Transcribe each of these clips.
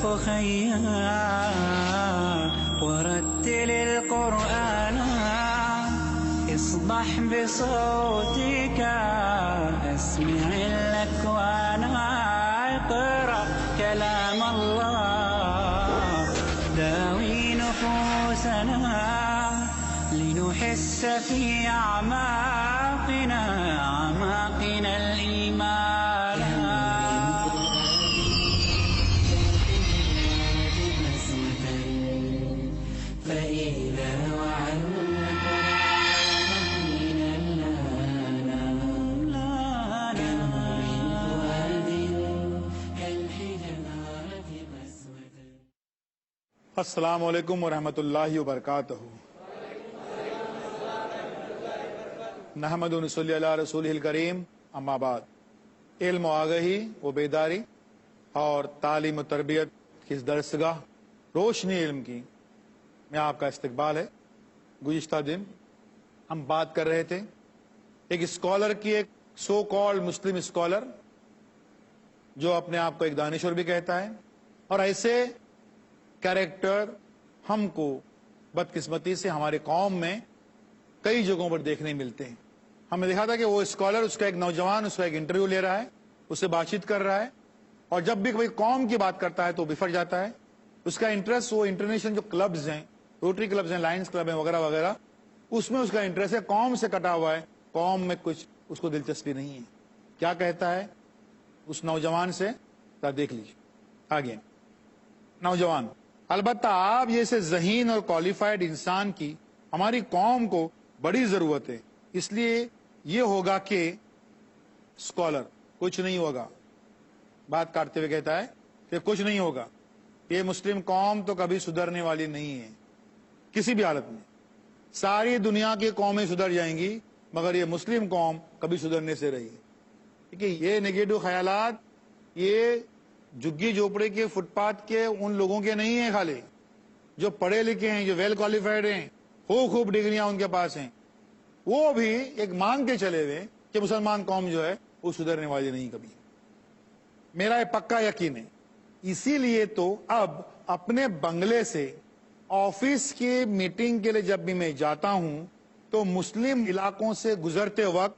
خيا ورتل القرآن اصبح بصوتك اسمع الأكوان اقرأ كلام الله داوي نفوسنا لنحس في أعماقنا الإيمان فإذا وعدنا من الفؤاد كالحجارة قسوة. السلام علیکم ورحمۃ اللہ وبرکاتہ. نحمد و نصلی علی رسولہ الکریم. اما بعد، علم و آگہی و بیداری اور تعلیم و تربیت کی اس درسگاہ روشنی علم کی میں آپ کا استقبال ہے. گزشتہ دن ہم بات کر رہے تھے ایک اسکالر کی، ایک سو کالڈ مسلم اسکالر جو اپنے آپ کو ایک دانشور بھی کہتا ہے، اور ایسے کیریکٹر ہم کو بدقسمتی سے ہمارے قوم میں کئی جگہوں پر دیکھنے ملتے ہیں. ہم نے دیکھا تھا کہ وہ اسکالر، اس کا ایک نوجوان اس کا ایک انٹرویو لے رہا ہے، اس سے بات چیت کر رہا ہے، اور جب بھی کوئی قوم کی بات کرتا ہے تو بفر جاتا ہے. اس کا انٹرسٹ وہ انٹرنیشنل جو کلبز ہیں، روٹری کلبز ہیں، لائنز کلب ہیں وغیرہ وغیرہ، اس میں اس کا انٹرسٹ ہے. قوم سے کٹا ہوا ہے، قوم میں کچھ اس کو دلچسپی نہیں ہے. کیا کہتا ہے اس نوجوان سے؟ دیکھ لیجیے آگے. نوجوان: البتہ آپ جیسے ذہین اور کوالیفائڈ انسان کی ہماری قوم کو بڑی ضرورت ہے. اس لیے یہ ہوگا کہ اسکالر: کچھ نہیں ہوگا. بات کاٹتے ہوئے کہتا ہے کہ کچھ نہیں ہوگا. یہ مسلم قوم تو کبھی سدھرنے والی نہیں ہے کسی بھی حالت میں. ساری دنیا کی قومیں سدھر جائیں گی مگر یہ مسلم قوم کبھی سدھرنے سے رہی ہے. کیونکہ یہ نگیٹو خیالات یہ جھگی جھوپڑے کے، فٹ پاتھ کے ان لوگوں کے نہیں ہیں، خالی جو پڑھے لکھے ہیں، جو ویل کوالیفائڈ ہیں، خوب ڈگریاں ان کے پاس ہیں، وہ بھی ایک مان کے چلے ہوئے کہ مسلمان قوم جو ہے وہ سدھرنے والی نہیں کبھی. میرا یہ پکا یقین ہے. اسی لیے تو اب اپنے بنگلے سے آفس کی میٹنگ کے لیے جب بھی میں جاتا ہوں تو مسلم علاقوں سے گزرتے وقت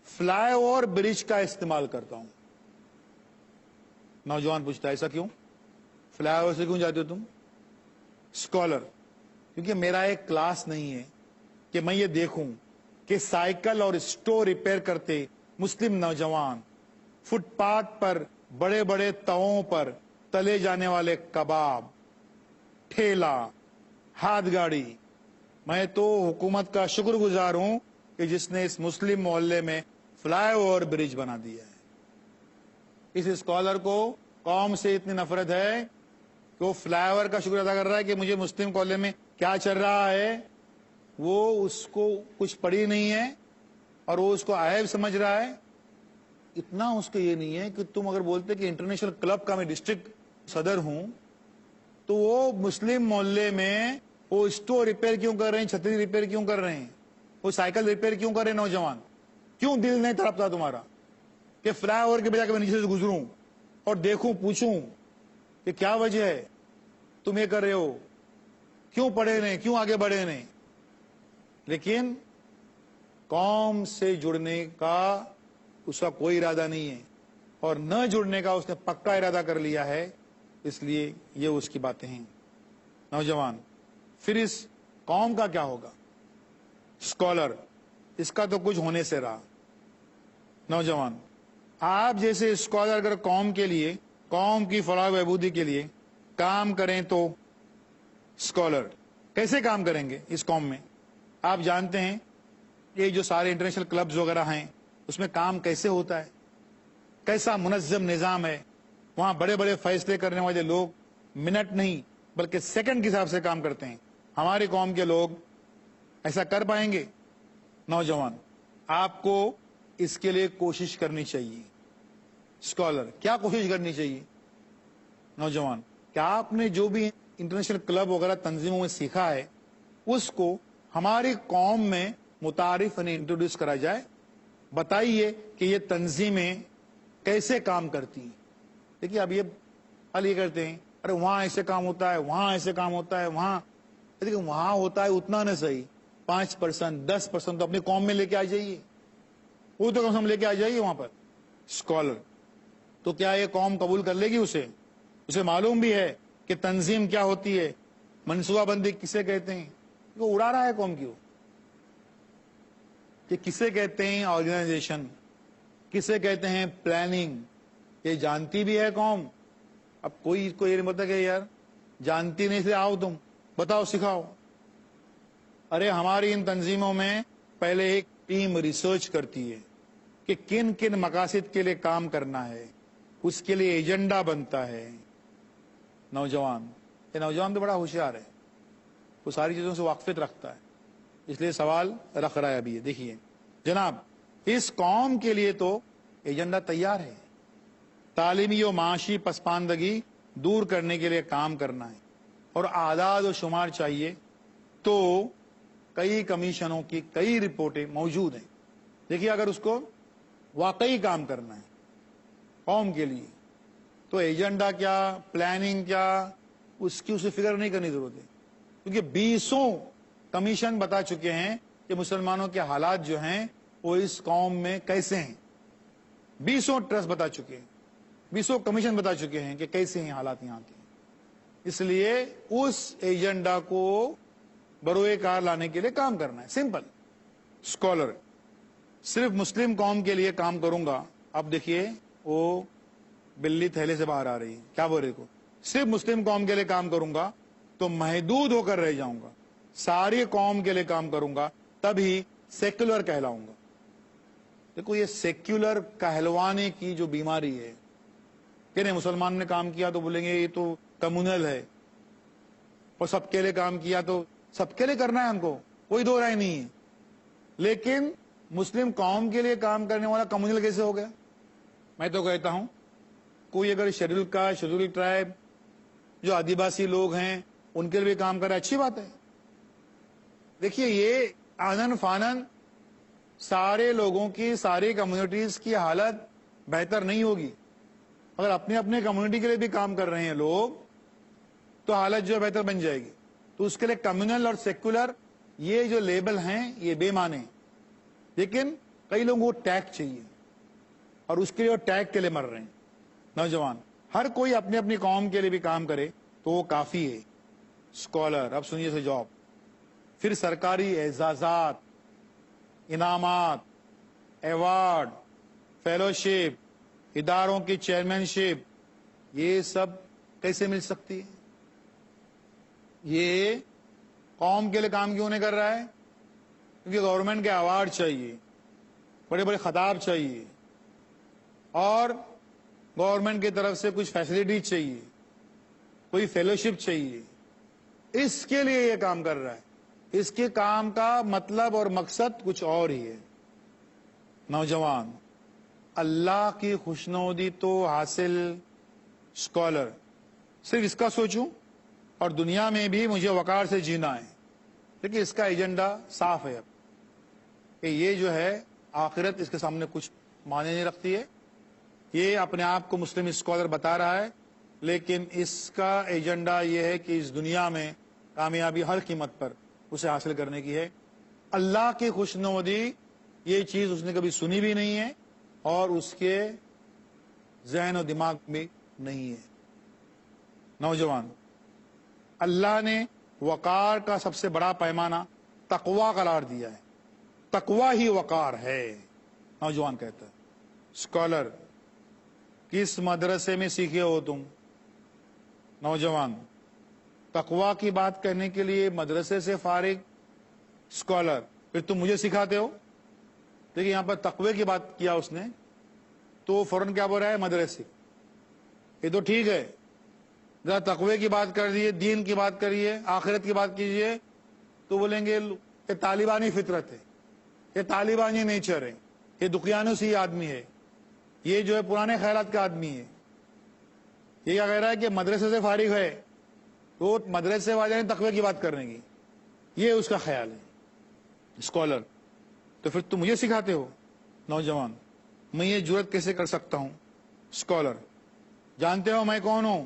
فلائی اوور برج کا استعمال کرتا ہوں. نوجوان پوچھتا ہے ایسا کیوں؟ فلائی اوور سے کیوں جاتے ہو تم؟ اسکالر: کیونکہ میرا ایک کلاس نہیں ہے کہ میں یہ دیکھوں کہ سائیکل اور اسٹو ریپیئر کرتے مسلم نوجوان فٹ پاتھ پر بڑے بڑے تواؤں پر تلے جانے والے کباب، ٹھیلا، ہاتھ گاڑی. میں تو حکومت کا شکر گزار ہوں کہ جس نے اس مسلم محلے میں فلائی اوور برج بنا دیا ہے. اس اسکالر کو قوم سے اتنی نفرت ہے کہ وہ فلائی اوور کا شکر ادا کر رہا ہے کہ مجھے مسلم محلے میں کیا چل رہا ہے وہ اس کو کچھ پڑھی نہیں ہے اور وہ اس کو عیب سمجھ رہا ہے. اتنا اس کو یہ نہیں ہے کہ تم اگر بولتے کہ انٹرنیشنل کلب کا میں ڈسٹرکٹ صدر ہوں تو وہ مسلم محلے میں وہ اسٹو ریپیئر کیوں کر رہے ہیں، چھتری ریپیئر کیوں کر رہے ہیں، وہ سائیکل ریپیئر کیوں کر رہے ہیں؟ نوجوان کیوں دل نہیں تڑپتا تمہارا کہ فلائی اوور کے بجائے کہ میں نیچے سے گزروں اور دیکھوں، پوچھوں کہ کیا وجہ ہے تم یہ کر رہے ہو، کیوں پڑھے نہیں، کیوں آگے بڑھے نہیں؟ لیکن قوم سے جڑنے کا اس کا کوئی ارادہ نہیں ہے اور نہ جڑنے کا اس نے پکا ارادہ کر لیا ہے. اس لیے یہ اس کی باتیں ہیں. نوجوان: پھر اس قوم کا کیا ہوگا؟ اسکالر: اس کا تو کچھ ہونے سے رہا. نوجوان: آپ جیسے اسکالر اگر قوم کے لیے، قوم کی فلاح و بہبودی کے لیے کام کریں تو اسکالر کیسے کام کریں گے اس قوم میں؟ آپ جانتے ہیں یہ جو سارے انٹرنیشنل کلبز وغیرہ ہیں اس میں کام کیسے ہوتا ہے، کیسا منظم نظام ہے. وہاں بڑے بڑے فیصلے کرنے والے لوگ منٹ نہیں بلکہ سیکنڈ کے حساب سے کام کرتے ہیں. ہماری قوم کے لوگ ایسا کر پائیں گے؟ نوجوان: آپ کو اس کے لیے کوشش کرنی چاہیے. اسکالر: کیا کوشش کرنی چاہیے؟ نوجوان: کیا آپ نے جو بھی انٹرنیشنل کلب وغیرہ تنظیموں میں سیکھا ہے اس کو ہماری قوم میں متعارف یعنی انٹروڈیوس کرا جائے. بتائیے کہ یہ تنظیمیں کیسے کام کرتی ہیں. دیکھیے اب یہ حل یہ کرتے ہیں ارے وہاں ایسے کام ہوتا ہے, وہاں ایسے کام ہوتا ہے, وہاں دیکھیں وہاں ہوتا ہے اتنا نہ صحیح, 5% 10% تو اپنی قوم میں لے کے آ جائیے, وہ تو کم سے کم لے کے آ جائیے وہاں پر. اسکالر تو کیا یہ قوم قبول کر لے گی اسے معلوم بھی ہے کہ تنظیم کیا ہوتی ہے, منصوبہ بندی کسے کہتے ہیں, وہ اڑا رہا ہے قوم کی, کہ کسے کہتے ہیں آرگنائزیشن, کسے کہتے ہیں پلاننگ, یہ جانتی بھی ہے قوم. اب کوئی اس کو یہ نہیں بتا کہ یار جانتی نہیں سے آؤ تم بتاؤ سکھاؤ. ارے ہماری ان تنظیموں میں پہلے ایک ٹیم ریسرچ کرتی ہے کہ کن کن مقاصد کے لیے کام کرنا ہے, اس کے لیے ایجنڈا بنتا ہے. یہ نوجوان تو بڑا ہوشیار ہے, وہ ساری چیزوں سے واقفیت رکھتا ہے, اس لیے سوال رکھ رہا ہے ابھی. یہ دیکھیے جناب, اس قوم کے لیے تو ایجنڈا تیار ہے, تعلیمی و معاشی پسماندگی دور کرنے کے لیے کام کرنا ہے, اور اعداد و شمار چاہیے تو کئی کمیشنوں کی کئی رپورٹیں موجود ہیں. دیکھیے اگر اس کو واقعی کام کرنا ہے قوم کے لیے تو ایجنڈا کیا, پلاننگ کیا, اس کی اسے فکر نہیں کرنی ضرورت ہے, کیونکہ 20 کمیشن بتا چکے ہیں کہ مسلمانوں کے حالات جو ہیں وہ اس قوم میں کیسے ہیں. 20 ٹرسٹ بتا چکے ہیں, 20 کمیشن بتا چکے ہیں کہ کیسے ہیں حالات یہاں کے. اس لیے اس ایجنڈا کو بروئے کار لانے کے لیے کام کرنا ہے, سمپل. اسکالر صرف مسلم قوم کے لیے کام کروں گا. اب دیکھیے وہ بلی تھیلے سے باہر آ رہی ہے, کیا بول رہے کو, صرف مسلم قوم کے لیے کام کروں گا تو محدود ہو کر رہ جاؤں گا, ساری قوم کے لیے کام کروں گا تبھی سیکولر کہلاؤں گا. دیکھو یہ سیکولر کہلوانے کی جو بیماری ہے کہ نہیں, مسلمان نے کام کیا تو بولیں گے یہ تو کمیونل ہے, اور سب کے لیے کام کیا تو سب کے لیے کرنا ہے ہم کو, کوئی دو رائے نہیں ہے. لیکن مسلم قوم کے لیے کام کرنے والا کمیونل کیسے ہو گیا؟ میں تو کہتا ہوں کوئی اگر شیڈول ٹرائب جو آدیواسی لوگ ہیں ان کے لیے بھی کام کرے, اچھی بات ہے. دیکھیے یہ آنن فانن سارے لوگوں کی, ساری کمیونٹیز کی حالت بہتر نہیں ہوگی. اگر اپنے اپنے کمیونٹی کے لیے بھی کام کر رہے ہیں لوگ تو حالت جو ہے بہتر بن جائے گی. تو اس کے لیے کمیونل اور سیکولر یہ جو لیبل ہیں یہ بے معنی. لیکن کئی لوگوں کو ٹیگ چاہیے اور اس کے لیے ٹیگ کے لیے مر رہے ہیں. نوجوان ہر کوئی اپنی اپنی قوم کے لیے بھی کام کرے تو وہ کافی ہے. اسکالر اب سنیے سے جاب, پھر سرکاری اعزازات, انعامات, ایوارڈ, فیلوشپ, اداروں کی چیئرمین شپ, یہ سب کیسے مل سکتی ہے؟ یہ قوم کے لیے کام کیوں نہیں کر رہا ہے؟ کیونکہ گورنمنٹ کے ایوارڈ چاہیے, بڑے بڑے خطاب چاہیے, اور گورنمنٹ کی طرف سے کچھ فیسلٹی چاہیے, کوئی فیلوشپ چاہیے. اس کے لیے یہ کام کر رہا ہے. اس کے کام کا مطلب اور مقصد کچھ اور ہی ہے. نوجوان اللہ کی خوشنودی تو حاصل, اسکالر صرف اس کا سوچوں اور دنیا میں بھی مجھے وقار سے جینا ہے. لیکن اس کا ایجنڈا صاف ہے اب کہ یہ جو ہے آخرت اس کے سامنے کچھ معنی نہیں رکھتی ہے. یہ اپنے آپ کو مسلم اسکالر بتا رہا ہے, لیکن اس کا ایجنڈا یہ ہے کہ اس دنیا میں کامیابی ہر قیمت پر اسے حاصل کرنے کی ہے. اللہ کی خوشنودی یہ چیز اس نے کبھی سنی بھی نہیں ہے اور اس کے ذہن و دماغ میں نہیں ہے. نوجوان اللہ نے وقار کا سب سے بڑا پیمانہ تقوی قرار دیا ہے. تقوی ہی وقار ہے, نوجوان کہتا ہے. اسکالر کس مدرسے میں سیکھے ہو تم؟ نوجوان تقوی کی بات کرنے کے لیے مدرسے سے فارغ. اسکالر پھر تم مجھے سکھاتے ہو؟ دیکھیے یہاں پر تقوی کی بات کیا اس نے تو فوراً کیا بول رہا ہے؟ مدرسے. یہ تو ٹھیک ہے, ذرا تقوی کی بات کر دیے, دین کی بات کریے, آخرت کی بات کیجئے تو بولیں گے یہ طالبانی فطرت ہے, یہ طالبانی نیچر ہے, یہ دقیانوں سے آدمی ہے, یہ جو ہے پرانے خیالات کا آدمی ہے. یہ کیا کہہ رہا ہے کہ مدرسے سے فارغ ہے تو مدرسے والے نے تقوی کی بات کرنے کی, یہ اس کا خیال ہے. اسکالر تو پھر تم مجھے سکھاتے ہو؟ نوجوان میں یہ جرات کیسے کر سکتا ہوں؟ اسکالر جانتے ہو میں کون ہوں؟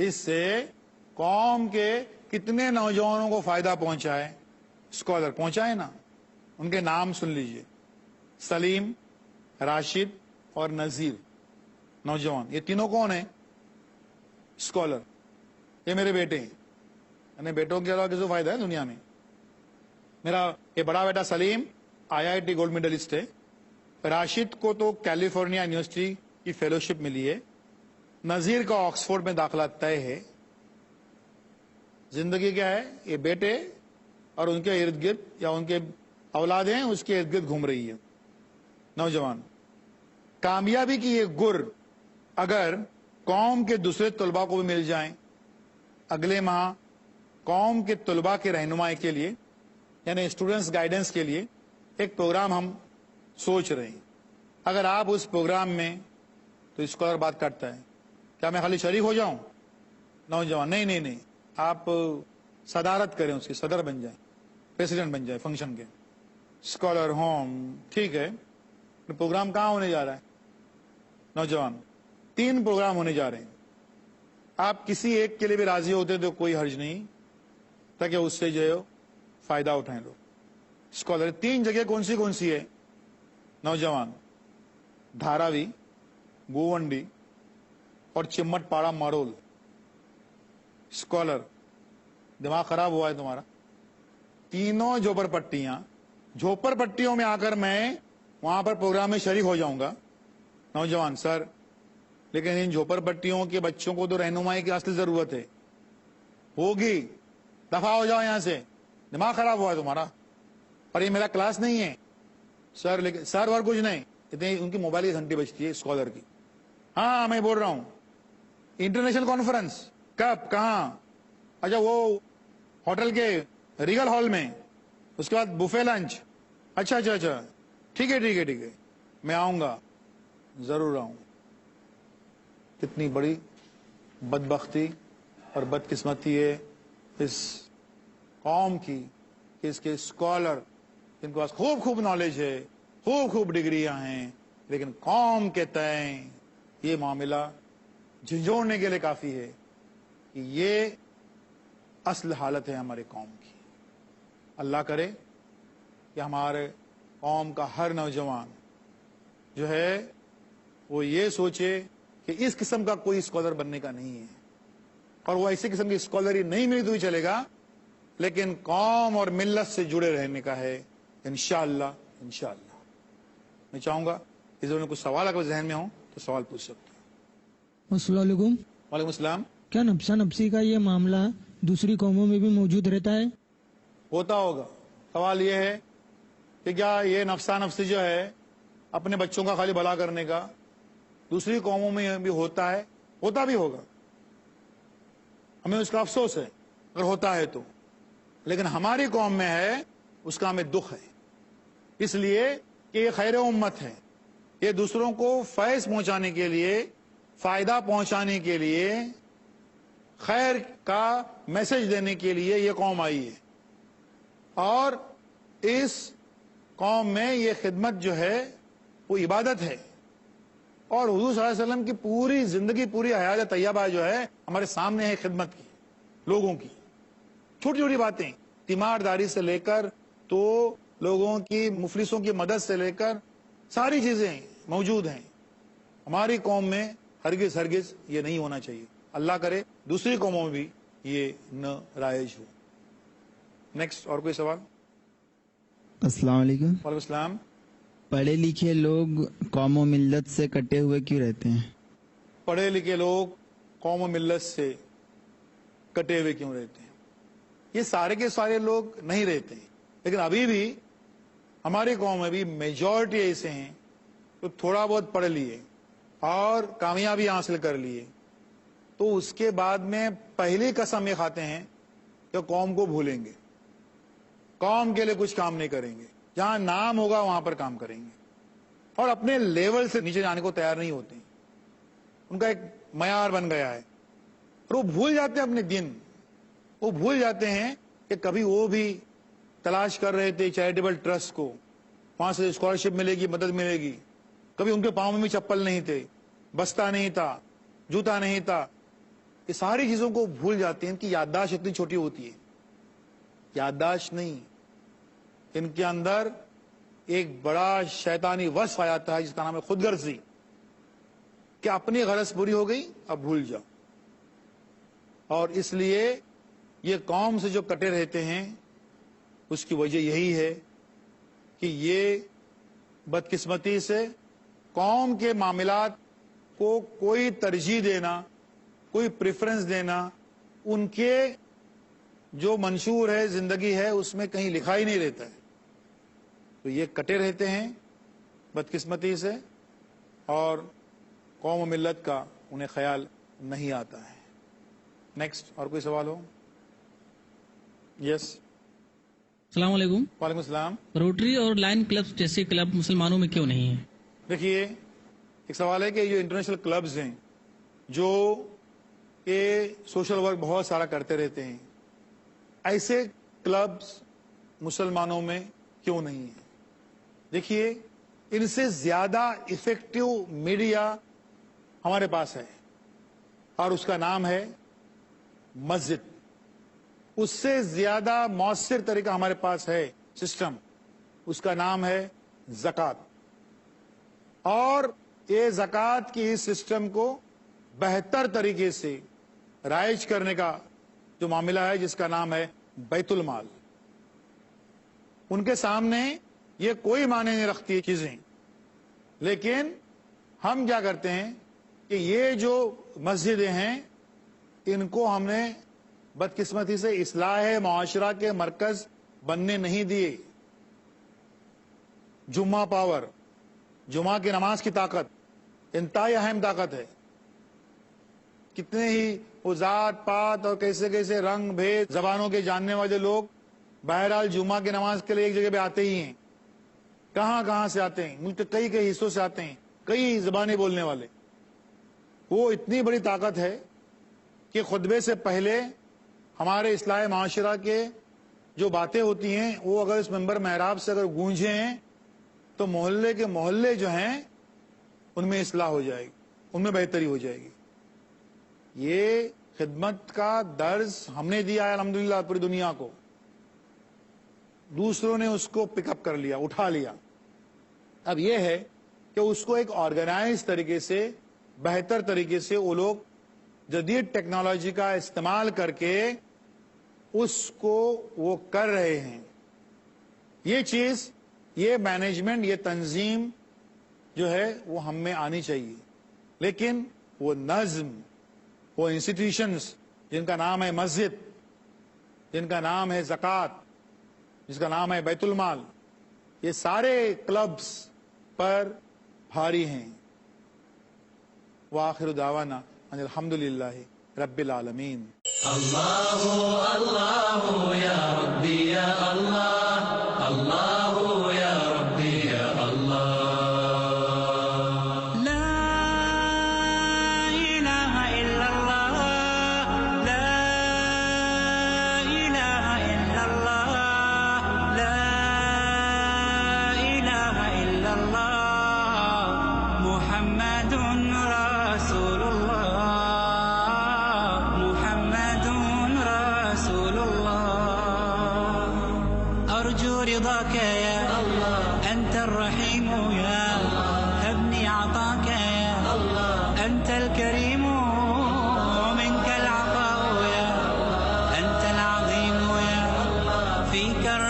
اس سے قوم کے کتنے نوجوانوں کو فائدہ پہنچا ہے؟ اسکالر پہنچائے نا. ان کے نام سن لیجئے: سلیم، راشد اور نذیر. نوجوان یہ تینوں کون ہیں؟ اسکالر. یہ میرے بیٹے ہیں. یعنی بیٹوں کے علاوہ کسی کو فائدہ ہے دنیا میں؟ میرا یہ بڑا بیٹا سلیم IIT گولڈ میڈلسٹ ہے. راشد کو تو کیلیفورنیا یونیورسٹی کی فیلوشپ ملی ہے. نذیر کا آکسفورڈ میں داخلہ طے ہے. زندگی کیا ہے؟ یہ بیٹے اور ان کے ارد گرد یا ان کے اولادیں اس کے ارد گرد گھوم رہی ہے. نوجوان کامیابی کی یہ گر اگر قوم کے دوسرے طلباء کو بھی مل جائیں. اگلے ماہ قوم کے طلباء کے رہنمائی کے لیے یعنی اسٹوڈنٹس گائیڈنس کے لیے ایک پروگرام ہم سوچ رہے ہیں. اگر آپ اس پروگرام میں تو اسکالر بات کرتا ہے کیا میں خالی شریک ہو جاؤں؟ نوجوان نہیں آپ صدارت کریں، اس کی صدر بن جائیں، پریزیڈنٹ بن جائیں فنکشن کے. اسکالر ہوم ٹھیک ہے. پروگرام کہاں ہونے جا رہا ہے؟ نوجوان 3 پروگرام ہونے جا رہے ہیں. آپ کسی ایک کے لیے بھی راضی ہوتے تو کوئی حرج نہیں تاکہ اس سے جو ہے فائدہ اٹھائیں لوگ. اسکالر 3 جگہ کون سی ہے؟ نوجوان دھاراوی، گوونڈی اور چمٹ پاڑا مارول. اسکالر دماغ خراب ہوا ہے تمہارا؟ تینوں جھوپڑ پٹیوں میں آ کر میں وہاں پر پروگرام میں شریک ہو جاؤں گا. نوجوان سر لیکن ان جھوپڑ پٹیوں کے بچوں کو تو رہنمائی کی اصل ضرورت ہے. ہوگی، دفع ہو جاؤ یہاں سے. دماغ خراب ہوا ہے تمہارا؟ اور یہ میرا کلاس نہیں ہے سر. لیکن سر اور کچھ نہیں، اتنی ان کی موبائل کی گھنٹی بجتی ہے اسکالر کی. ہاں میں بول رہا ہوں انٹرنیشنل کانفرنس کب کہاں؟ اچھا وہ ہوٹل کے ریگل ہال میں، اس کے بعد بوفے لنچ. اچھا ٹھیک ہے میں آؤں گا، ضرور آؤں. کتنی بڑی بدبختی اور بدقسمتی ہے اس قوم کی کہ اس کے اسکالر جن کے پاس خوب نالج ہے، خوب ڈگریاں ہیں، لیکن قوم کے تئیں یہ معاملہ جھنجھوڑنے کے لیے کافی ہے کہ یہ اصل حالت ہے ہمارے قوم کی. اللہ کرے کہ ہمارے قوم کا ہر نوجوان جو ہے وہ یہ سوچے کہ اس قسم کا کوئی اسکالر بننے کا نہیں ہے، اور وہ ایسی قسم کی اسکالری نہیں ملی تو ہی چلے گا، لیکن قوم اور ملت سے جڑے رہنے کا ہے. انشاءاللہ. میں چاہوں گا اس میں کچھ سوال اگر ذہن میں ہوں تو سوال پوچھ سکتے ہیں. السلام علیکم. وعلیکم السلام. کیا نفسا نفسی کا یہ معاملہ دوسری قوموں میں بھی موجود رہتا ہے؟ ہوتا ہوگا. سوال یہ ہے کہ کیا یہ نفسا نفسی جو ہے اپنے بچوں کا خالی بھلا کرنے کا دوسری قوموں میں بھی ہوتا ہے؟ ہوتا بھی ہوگا، ہمیں اس کا افسوس ہے اگر ہوتا ہے تو. لیکن ہماری قوم میں ہے اس کا ہمیں دکھ ہے، اس لیے کہ یہ خیر امت ہے. یہ دوسروں کو فیض پہنچانے کے لیے، فائدہ پہنچانے کے لیے، خیر کا میسج دینے کے لیے یہ قوم آئی ہے. اور اس قوم میں یہ خدمت جو ہے وہ عبادت ہے. اور حضور صلی اللہ علیہ وسلم کی پوری زندگی، پوری حیات طیبہ جو ہے ہمارے سامنے ہے خدمت کی، لوگوں کی. چھوٹی باتیں، تیمارداری سے لے کر تو لوگوں کی، مفلسوں کی مدد سے لے کر ساری چیزیں موجود ہیں. ہماری قوم میں ہرگز یہ نہیں ہونا چاہیے. اللہ کرے دوسری قوموں میں بھی یہ نہ رائج ہو. نیکسٹ اور کوئی سوال؟ السلام علیکم. وعلیکم السلام. پڑھے لکھے لوگ قوم و ملت سے کٹے ہوئے کیوں رہتے ہیں؟ پڑھے لکھے لوگ قوم و ملت سے کٹے ہوئے کیوں رہتے ہیں؟ یہ سارے کے سارے لوگ نہیں رہتے ہیں، لیکن ابھی بھی ہماری قوم میں بھی میجورٹی ایسے ہیں جو تھوڑا بہت پڑھ لیے اور کامیابی حاصل کر لیے تو اس کے بعد میں پہلی قسم یہ کھاتے ہیں کہ قوم کو بھولیں گے، قوم کے لیے کچھ کام نہیں کریں گے، جہاں نام ہوگا وہاں پر کام کریں گے، اور اپنے لیول سے نیچے جانے کو تیار نہیں ہوتے. ان کا ایک معیار بن گیا ہے اور وہ بھول جاتے ہیں اپنے دین. وہ بھول جاتے ہیں کہ کبھی وہ بھی تلاش کر رہے تھے چیریٹیبل ٹرسٹ کو، وہاں سے اسکالرشپ ملے گی، مدد ملے گی. کبھی ان کے پاؤں میں بھی چپل نہیں تھے، بستہ نہیں تھا، جوتا نہیں تھا، یہ ساری چیزوں کو بھول جاتے ہیں. ان کی یادداشت اتنی چھوٹی ہوتی ہے. یادداشت نہیں, ان کے اندر ایک بڑا شیطانی وصف آ جاتا ہے جس کا نام ہے خود غرضی, کہ اپنی غرض پوری ہو گئی اب بھول جاؤ. اور اس لیے یہ قوم سے جو کٹے رہتے ہیں اس کی وجہ یہی ہے کہ یہ بدقسمتی سے قوم کے معاملات کو کوئی ترجیح دینا, کوئی پریفرنس دینا, ان کے جو منشور ہے, زندگی ہے, اس میں کہیں لکھا ہی نہیں رہتا ہے. تو یہ کٹے رہتے ہیں بدقسمتی سے, اور قوم و ملت کا انہیں خیال نہیں آتا ہے. نیکسٹ, اور کوئی سوال ہو؟ یس. السلام علیکم. وعلیکم السلام. روٹری اور لائن کلب جیسے کلب مسلمانوں میں کیوں نہیں ہیں؟ دیکھیے, ایک سوال ہے کہ جو انٹرنیشنل کلبز ہیں جو یہ سوشل ورک بہت سارا کرتے رہتے ہیں, ایسے کلبز مسلمانوں میں کیوں نہیں ہیں؟ دیکھیے, ان سے زیادہ افیکٹو میڈیا ہمارے پاس ہے, اور اس کا نام ہے مسجد. اس سے زیادہ مؤثر طریقہ ہمارے پاس ہے, سسٹم, اس کا نام ہے زکوٰۃ. اور یہ زکوٰۃ کی اس سسٹم کو بہتر طریقے سے رائج کرنے کا جو معاملہ ہے جس کا نام ہے بیت المال. ان کے سامنے یہ کوئی معنی نہیں رکھتی چیزیں, لیکن ہم کیا کرتے ہیں کہ یہ جو مسجدیں ہیں ان کو ہم نے بدقسمتی سے اصلاح معاشرہ کے مرکز بننے نہیں دیے. جمعہ پاور, جمعہ کی نماز کی طاقت انتہائی اہم طاقت ہے. کتنے ہی وہ ذات پات اور کیسے کیسے رنگ بھید زبانوں کے جاننے والے لوگ بہرحال جمعہ کی نماز کے لیے ایک جگہ پہ آتے ہی ہیں. کہاں کہاں سے آتے ہیں, ملک کے کئی کئی حصوں سے آتے ہیں, کئی زبانیں بولنے والے. وہ اتنی بڑی طاقت ہے کہ خطبے سے پہلے ہمارے اصلاح معاشرہ کے جو باتیں ہوتی ہیں وہ اگر اس منبر محراب سے اگر گونجے ہیں تو محلے کے محلے جو ہیں ان میں اصلاح ہو جائے گی, ان میں بہتری ہو جائے گی. یہ خدمت کا درس ہم نے دیا ہے الحمدللہ پوری دنیا کو. دوسروں نے اس کو پک اپ کر لیا, اٹھا لیا. اب یہ ہے کہ اس کو ایک آرگنائز طریقے سے, بہتر طریقے سے وہ لوگ جدید ٹیکنالوجی کا استعمال کر کے اس کو وہ کر رہے ہیں. یہ چیز, یہ مینجمنٹ, یہ تنظیم جو ہے وہ ہم میں آنی چاہیے. لیکن وہ نظم, وہ انسٹیٹیوشنز جن کا نام ہے مسجد, جن کا نام ہے زکوٰۃ, جس کا نام ہے بیت المال, یہ سارے کلبز پر بھاری ہیں. وآخر دعوانا ان الحمدللہ رب العالمین. أرجو رضاك يا الله أنت الرحيم يا الله هبني عطاك يا الله أنت الكريم ومنك العطاء يا الله أنت العظيم يا الله فيك الرحمة